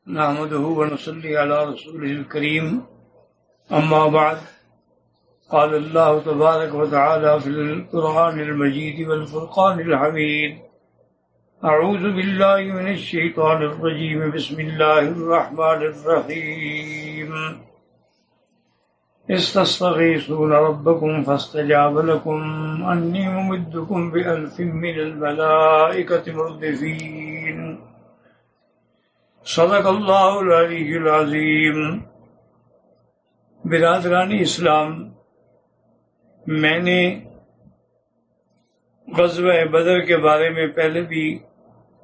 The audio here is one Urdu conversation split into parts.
نحمده ونصلي على رسوله الكريم أما بعد قال الله تبارك وتعالى في القرآن المجيد والفرقان الحميد أعوذ بالله من الشيطان الرجيم بسم الله الرحمن الرحيم استستغيثون ربكم فاستجاب لكم أني ممدكم بألف من الملائكة مردفين صدق اللہ العلی العظیم۔ برادران اسلام، میں نے غزوہ بدر کے بارے میں پہلے بھی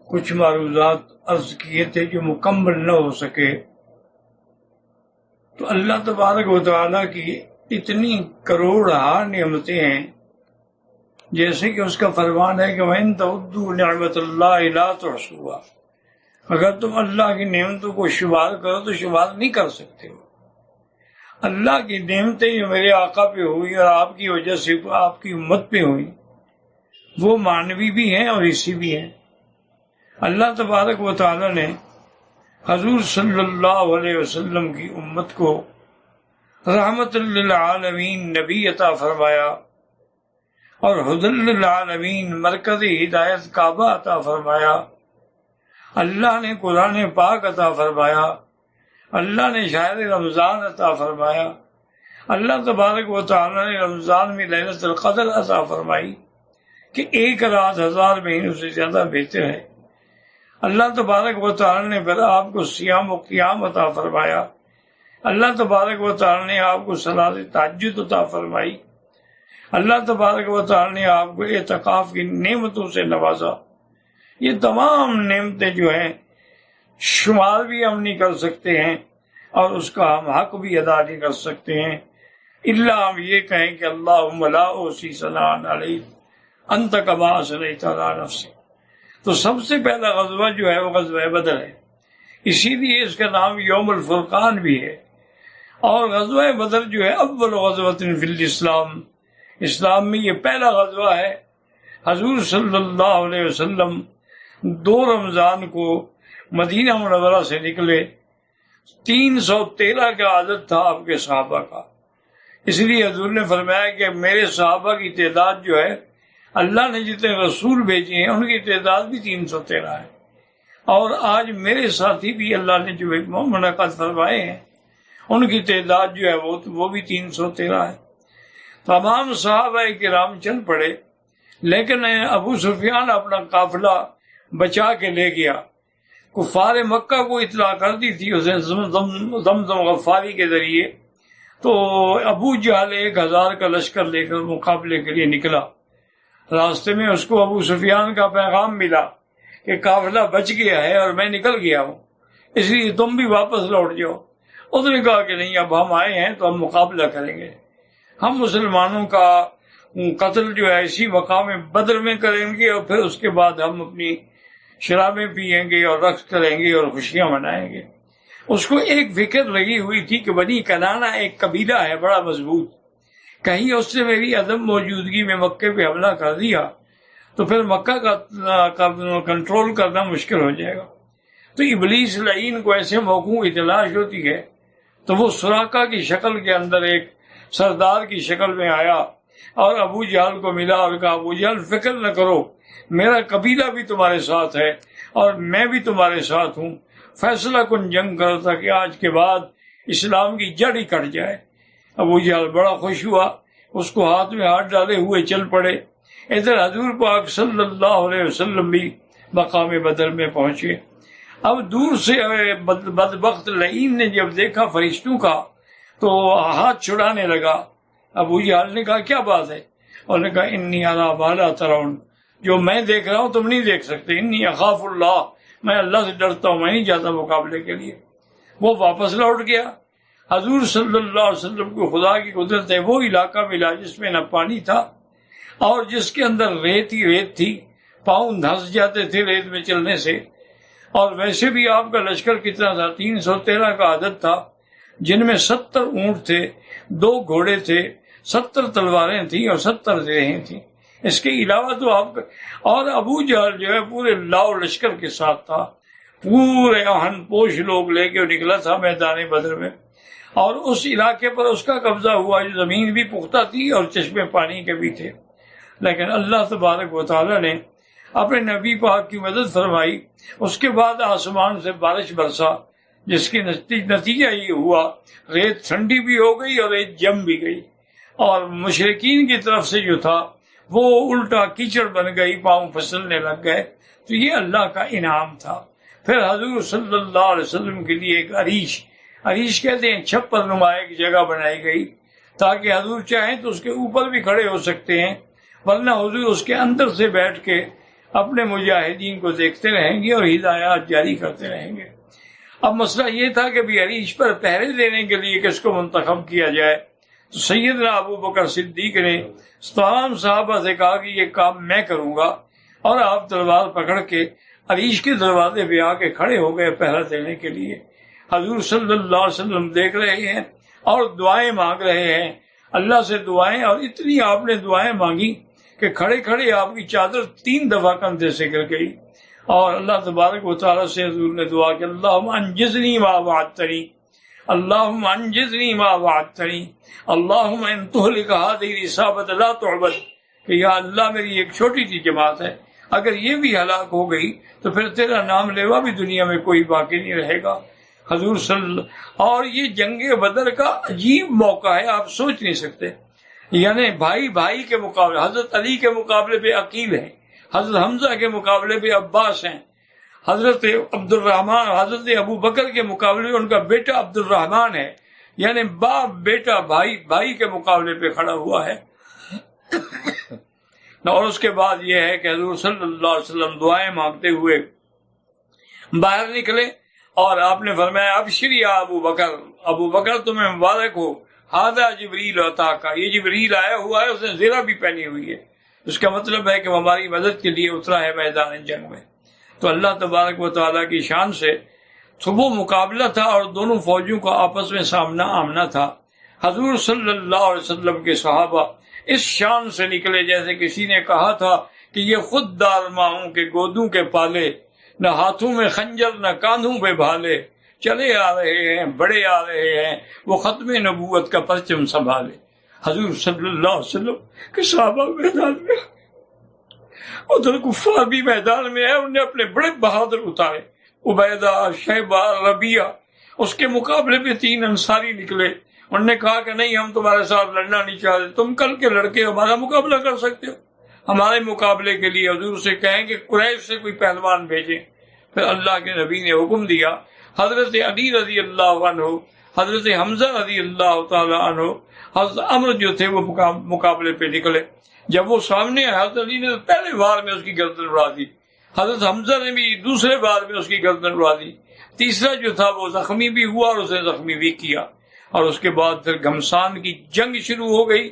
کچھ معروضات عرض کیے تھے جو مکمل نہ ہو سکے، تو اللہ تبارک و تعالیٰ کی اتنی کروڑہا نعمتیں ہیں، جیسے کہ اس کا فرمان ہے کہ وَإِن تَعُدُّوا نِعْمَةَ اللَّهِ لَا تُحْصُوهَا، اگر تم اللہ کی نعمتوں کو شمار کرو تو شمار نہیں کر سکتے ہو۔ اللہ کی نعمتیں جو میرے آقا پہ ہوئی اور آپ کی وجہ سے آپ کی امت پہ ہوئی، وہ معنوی بھی ہیں اور حصی بھی ہیں۔ اللہ تبارک و تعالی نے حضور صلی اللہ علیہ وسلم کی امت کو رحمت للعالمین نبی عطا فرمایا اور ہدی للعالمین مرکز ہدایت کعبہ عطا فرمایا۔ اللہ نے قرآن پاک عطا فرمایا، اللہ نے شہر رمضان عطا فرمایا، اللہ تبارک و تعالیٰ نے رمضان میں لیلۃ القدر عطا فرمائی کہ ایک رات 1000 مہینوں سے زیادہ بہتر ہے۔ اللہ تبارک و تعالیٰ نے پھر آپ کو صیام و قیام عطا فرمایا، اللہ تبارک و تعالیٰ نے آپ کو صلاۃ تہجد عطا فرمائی، اللہ تبارک و تعالیٰ نے آپ کو اعتکاف کی نعمتوں سے نوازا۔ یہ تمام نعمتیں جو ہیں شمار بھی ہم نہیں کر سکتے ہیں اور اس کا ہم حق بھی ادا نہیں کر سکتے ہیں، الا ہم یہ کہیں کہ اللہم لا احصی ثناء علیک انت کما اثنیت علی نفسک۔ تو سب سے پہلا غزوہ جو ہے وہ غزوہ بدر ہے، اسی لیے اس کا نام یوم الفرقان بھی ہے۔ اور غزوہ بدر جو ہے اول غزوۃ فی الاسلام، اسلام میں یہ پہلا غزوہ ہے۔ حضور صلی اللہ علیہ وسلم 2 رمضان کو مدینہ منورہ سے نکلے، 313 کا عدد تھا آپ کے صحابہ کا، اس لیے حضور نے فرمایا کہ میرے صحابہ کی تعداد جو ہے، اللہ نے جتنے رسول بھیجے ہیں ان کی تعداد بھی 313 ہے، اور آج میرے ساتھی بھی اللہ نے جو منعقد فرمائے ہیں ان کی تعداد جو ہے وہ بھی 313 ہے۔ تمام صحابہ کرام چل پڑے، لیکن ابو سفیان اپنا قافلہ بچا کے لے گیا۔ کفار مکہ کو اطلاع کر دی تھی اسے زمزم غفاری کے ذریعے، تو ابو جہل 1000 کا لشکر لے کر مقابلے کے لیے نکلا۔ راستے میں اس کو ابو سفیان کا پیغام ملا کہ قافلہ بچ گیا ہے اور میں نکل گیا ہوں، اس لیے تم بھی واپس لوٹ جاؤ۔ اس نے کہا کہ نہیں، اب ہم آئے ہیں تو ہم مقابلہ کریں گے، ہم مسلمانوں کا قتل جو ہے اسی مقام بدر میں کریں گے، اور پھر اس کے بعد ہم اپنی شرابیں پیئیں گے اور رقص کریں گے اور خوشیاں منائیں گے۔ اس کو ایک فکر لگی ہوئی تھی کہ بنی کنانہ ایک قبیلہ ہے بڑا مضبوط، کہیں اس سے میری عدم موجودگی میں مکے پہ حملہ کر دیا تو پھر مکہ کا کنٹرول کرنا مشکل ہو جائے گا۔ تو ابلیس لعین کو ایسے موقعوں کی تلاش ہوتی ہے، تو وہ سراقہ کی شکل کے اندر ایک سردار کی شکل میں آیا اور ابو جہل کو ملا اور کہا ابو جہل فکر نہ کرو، میرا قبیلہ بھی تمہارے ساتھ ہے اور میں بھی تمہارے ساتھ ہوں، فیصلہ کن جنگ کرو تاکہ آج کے بعد اسلام کی جڑ ہی کٹ جائے۔ ابو جہل بڑا خوش ہوا، اس کو ہاتھ میں ہاتھ ڈالے ہوئے چل پڑے۔ ادھر حضور پاک صلی اللہ علیہ وسلم بھی مقام بدر میں پہنچے۔ اب دور سے بدبخت لعین نے جب دیکھا فرشتوں کا تو ہاتھ چھڑانے لگا۔ ابو جہل نے کہا کیا بات ہے؟ اور نے کہا انی اری ما لا ترون، جو میں دیکھ رہا ہوں تم نہیں دیکھ سکتے، انی اخاف اللہ، میں اللہ سے ڈرتا ہوں، میں نہیں جاتا مقابلے کے لیے۔ وہ واپس لوٹ گیا۔ حضور صلی اللہ علیہ وسلم کو خدا کی قدرت ہے، وہ علاقہ ملا جس میں نہ پانی تھا اور جس کے اندر ریت ہی ریت تھی، پاؤں دھنس جاتے تھے ریت میں چلنے سے۔ اور ویسے بھی آپ کا لشکر کتنا تھا؟ 313 کا عدد تھا، جن میں 70 اونٹ تھے، 2 گھوڑے تھے، 70 تلواریں تھیں اور 70 زرہیں تھیں۔ اس کے علاوہ تو آپ کا اور ابو جہل جو ہے پورے لاؤ لشکر کے ساتھ تھا، پورے آہن پوش لوگ لے کے نکلا تھا میدان بدر میں، اور اس علاقے پر اس کا قبضہ ہوا جو زمین بھی پختہ تھی اور چشمے پانی کے بھی تھے، لیکن اللہ تبارک و تعالیٰ نے اپنے نبی پاک کی مدد فرمائی۔ اس کے بعد آسمان سے بارش برسا، جس کی نتیجہ یہ ہوا ریت ٹھنڈی بھی ہو گئی اور ریت جم بھی گئی، اور مشرکین کی طرف سے جو تھا وہ الٹا کیچڑ بن گئی، پاؤں پھسلنے لگ گئے۔ تو یہ اللہ کا انعام تھا۔ پھر حضور صلی اللہ علیہ وسلم کے لیے ایک عریش کہتے ہیں چھپر نما ایک جگہ بنائی گئی، تاکہ حضور چاہیں تو اس کے اوپر بھی کھڑے ہو سکتے ہیں، ورنہ حضور اس کے اندر سے بیٹھ کے اپنے مجاہدین کو دیکھتے رہیں گے اور ہدایات جاری کرتے رہیں گے۔ اب مسئلہ یہ تھا کہ بھی عریش پر پہرے دینے کے لیے کس کو منتخب کیا جائے، تو سیدنا ابو بکر صدیق نے تمام صحابہ سے کہا کہ یہ کام میں کروں گا، اور آپ تلوار پکڑ کے عریش کے دروازے پہ آ کے کھڑے ہو گئے پہرا دینے کے لیے۔ حضور صلی اللہ علیہ وسلم دیکھ رہے ہیں اور دعائیں مانگ رہے ہیں اللہ سے دعائیں، اور اتنی آپ نے دعائیں مانگی کہ کھڑے کھڑے آپ کی چادر 3 دفعہ کندھے سے گر گئی، اور اللہ تبارک و تعالیٰ سے حضور نے دعا کہ اللہم انجزنی ما وعدتنی، اللہم انجزنی ما وعدتنی، اللہم ان تہلک ہذہ العصابۃ لا تعبد، کہ یا اللہ میری ایک چھوٹی سی جماعت ہے، اگر یہ بھی ہلاک ہو گئی تو پھر تیرا نام لیوا بھی دنیا میں کوئی باقی نہیں رہے گا۔ حضور صلی اللہ، اور یہ جنگ بدر کا عجیب موقع ہے، آپ سوچ نہیں سکتے، یعنی بھائی بھائی کے مقابلے، حضرت علی کے مقابلے پہ عقیل ہیں، حضرت حمزہ کے مقابلے پہ عباس ہیں، حضرت عبد الرحمن، حضرت ابو بکر کے مقابلے میں ان کا بیٹا عبد الرحمن ہے، یعنی باپ بیٹا بھائی بھائی کے مقابلے پہ کھڑا ہوا ہے۔ اور اس کے بعد یہ ہے کہ حضور صلی اللہ علیہ وسلم دعائیں مانگتے ہوئے باہر نکلے، اور آپ نے فرمایا ابشر یا ابو بکر تمہیں مبارک ہو، ھذا جبریل عطاک، یہ جبریل آیا ہوا ہے، اس نے زرہ بھی پہنی ہوئی ہے، اس کا مطلب ہے کہ وہ ہماری مدد کے لیے اترا ہے میدان جنگ میں۔ تو اللہ تبارک و تعالیٰ کی شان سے وہ مقابلہ تھا، اور دونوں فوجوں کا آپس میں سامنا آمنا تھا۔ حضور صلی اللہ علیہ وسلم کے صحابہ اس شان سے نکلے جیسے کسی نے کہا تھا کہ یہ خود دار ماہوں کے گودوں کے پالے، نہ ہاتھوں میں خنجر نہ کاندھوں پہ بھالے، چلے آ رہے ہیں بڑے آ رہے ہیں، وہ ختم نبوت کا پرچم سنبھالے۔ حضور صلی اللہ علیہ وسلم کے صحابہ میدان میں، ادھر کفار بھی میدان میں ہے، انہوں نے اپنے بڑے بہادر اتارے، عبیدہ، شیبہ، ربیعہ۔ اس کے مقابلے میں 3 انصاری نکلے، انہوں نے کہا کہ نہیں ہم تمہارے ساتھ لڑنا نہیں چاہتے، تم کل کے لڑکے ہمارا مقابلہ کر سکتے ہو، ہمارے مقابلے کے لیے حضور سے کہیں کہ قریش سے کوئی پہلوان بھیجیں۔ پھر اللہ کے نبی نے حکم دیا، حضرت علی رضی اللہ عنہ، حضرت حمزہ رضی اللہ تعالیٰ عنہ، حضرت عمر جو تھے وہ مقابلے پہ نکلے۔ جب وہ سامنے آئے، حضرت علی نے پہلے بار میں اس کی گردن اڑا دی، حضرت حمزہ نے بھی دوسرے بار میں اس کی گردن اڑا دی، تیسرا جو تھا وہ زخمی بھی ہوا اور اسے زخمی بھی کیا۔ اور اس کے بعد پھر گھمسان کی جنگ شروع ہو گئی،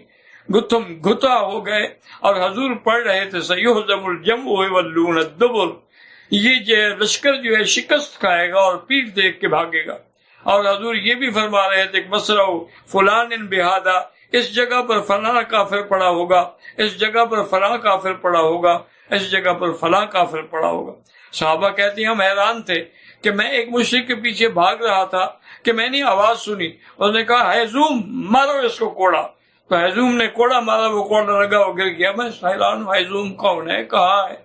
گتھم گھتا ہو گئے، اور حضور پڑھ رہے تھے سیہزم الجمع ویولون الدبر، یہ لشکر جو ہے شکست کھائے گا اور پیٹ دیکھ کے بھاگے گا۔ اور حضور یہ بھی فرما رہے تھے کہ مسرع فلان بہذا، اس جگہ پر فلاں کافر پڑا ہوگا، اس جگہ پر فلاں کافر پڑا ہوگا، اس جگہ پر فلاں کافر پڑا ہوگا۔ صحابہ کہتے ہیں ہم حیران تھے کہ میں ایک مشرک کے پیچھے بھاگ رہا تھا کہ میں نے آواز سنی، اس نے کہا ہیزوم مارو اس کو کوڑا، تو ہیزوم نے کوڑا مارا، وہ کوڑا لگا وہ گر گیا۔ میں حیران ہوں ہیزوم کون ہے، کہاں ہے؟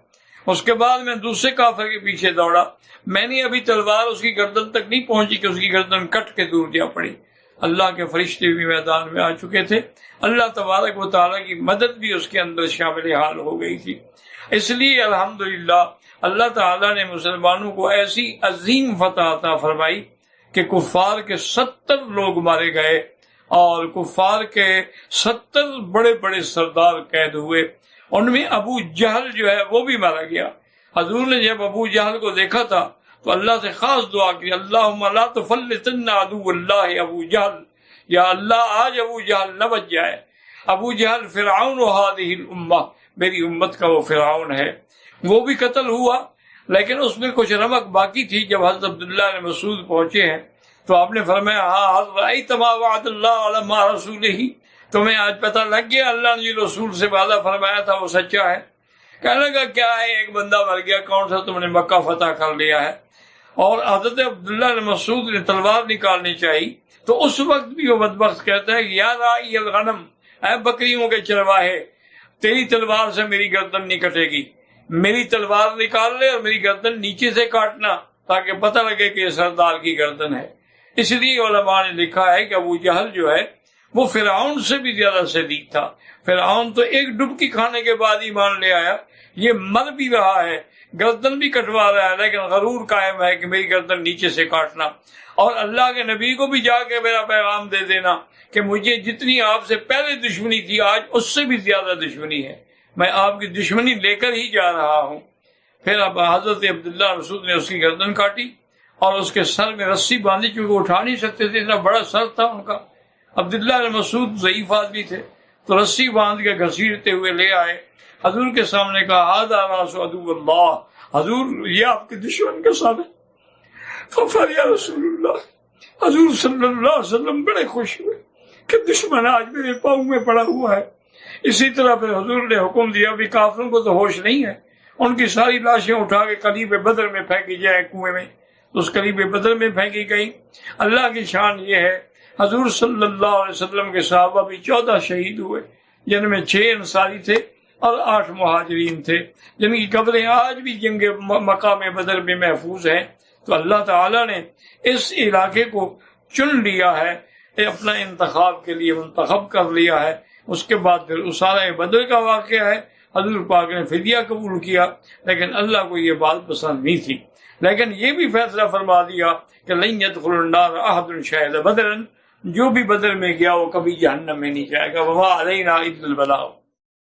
اس کے بعد میں دوسرے کافر کے پیچھے دوڑا، میں نے ابھی تلوار اس کی گردن تک نہیں پہنچی کہ اس کی گردن کٹ کے دور جا پڑی۔ اللہ کے فرشتے بھی میدان میں آ چکے تھے، اللہ تبارک و تعالیٰ کی مدد بھی اس کے اندر شامل حال ہو گئی تھی۔ اس لیے الحمدللہ اللہ تعالیٰ نے مسلمانوں کو ایسی عظیم فتح عطا فرمائی کہ کفار کے 70 لوگ مارے گئے، اور کفار کے 70 بڑے بڑے سردار قید ہوئے، ان میں ابو جہل جو ہے وہ بھی مارا گیا۔ حضور نے جب ابو جہل کو دیکھا تھا تو اللہ سے خاص دعا کی، اللہم لا تفلتن عدو اللہ ابو جہل، یا اللہ آج ابو جہل نہ بچ جائے۔ ابو جہل فرعون ہذہ الامہ، میری امت کا وہ فرعون ہے، وہ بھی قتل ہوا، لیکن اس میں کچھ رمق باقی تھی۔ جب حضرت عبداللہ نے مسعود پہنچے ہیں تو آپ نے فرمایا ہاں رأیت ما وعد اللہ علی ما رسولہ، تمہیں آج پتہ لگ گیا اللہ نے جو رسول سے وعدہ فرمایا تھا وہ سچا ہے؟ کہنے لگا کیا ہے، ایک بندہ مر گیا، کون سا؟ تم نے مکہ فتح کر لیا ہے۔ اور حضرت عبداللہ بن مسعود نے تلوار نکالنی چاہیے تو اس وقت بھی وہ بدبخت کہتا ہے کہ یا راعی الغنم، اے بکریوں کے چرواہے، تیری تلوار سے میری گردن نہیں کٹے گی، میری تلوار نکال لے اور میری گردن نیچے سے کاٹنا تاکہ پتہ لگے کہ یہ سردار کی گردن ہے۔ اس لیے علماء نے لکھا ہے کہ ابو جہل جو ہے وہ فرعون سے بھی زیادہ شدید تھا۔ فرعون تو ایک ڈبکی کھانے کے بعد ایمان لے آیا، یہ مر بھی رہا ہے، گردن بھی کٹوا رہا ہے، لیکن غرور قائم ہے کہ میری گردن نیچے سے کاٹنا، اور اللہ کے نبی کو بھی جا کے میرا پیغام دے دینا کہ مجھے جتنی آپ سے پہلے دشمنی تھی آج اس سے بھی زیادہ دشمنی ہے، میں آپ کی دشمنی لے کر ہی جا رہا ہوں۔ پھر اب حضرت عبداللہ مسعود نے اس کی گردن کاٹی اور اس کے سر میں رسی باندھی، کیونکہ اٹھا نہیں سکتے تھے، اتنا بڑا سر تھا ان کا۔ عبداللہ بن مسعود ضعیف آدمی تھے تو رسی باندھ کے گھسیٹتے ہوئے لے آئے، حضور کے سامنے کہا ھذا راس عدو اللہ، حضور یہ آپ کے دشمن کا سر ہے۔ ففرح رسول اللہ، حضور صلی اللہ علیہ وسلم بڑے خوش ہوئے کہ دشمن آج میرے پاؤں میں پڑا ہوا ہے۔ اسی طرح پھر حضور نے حکم دیا، بھی کافروں کو تو ہوش نہیں ہے، ان کی ساری لاشیں اٹھا کے قلیب بدر میں پھینکی جائے کنویں میں، تو اس قلیب بدر میں پھینکی گئی۔ اللہ کی شان یہ ہے، حضور صلی اللہ علیہ وسلم کے صحابہ بھی 14 شہید ہوئے، جن میں 6 انصاری تھے اور 8 مہاجرین تھے، جن کی قبریں آج بھی جنگ مقام بدر میں محفوظ ہیں۔ تو اللہ تعالیٰ نے اس علاقے کو چن لیا ہے، اپنا انتخاب کے لیے منتخب کر لیا ہے۔ اس کے بعد پھر اسارہ بدر کا واقعہ ہے، حضور پاک نے فدیہ قبول کیا، لیکن اللہ کو یہ بات پسند نہیں تھی، لیکن یہ بھی فیصلہ فرما دیا کہ لن يدخل النار احد شهد بدرا، جو بھی بدر میں گیا وہ کبھی جہنم میں نہیں جائے گا، وما علینا الا البلاغ۔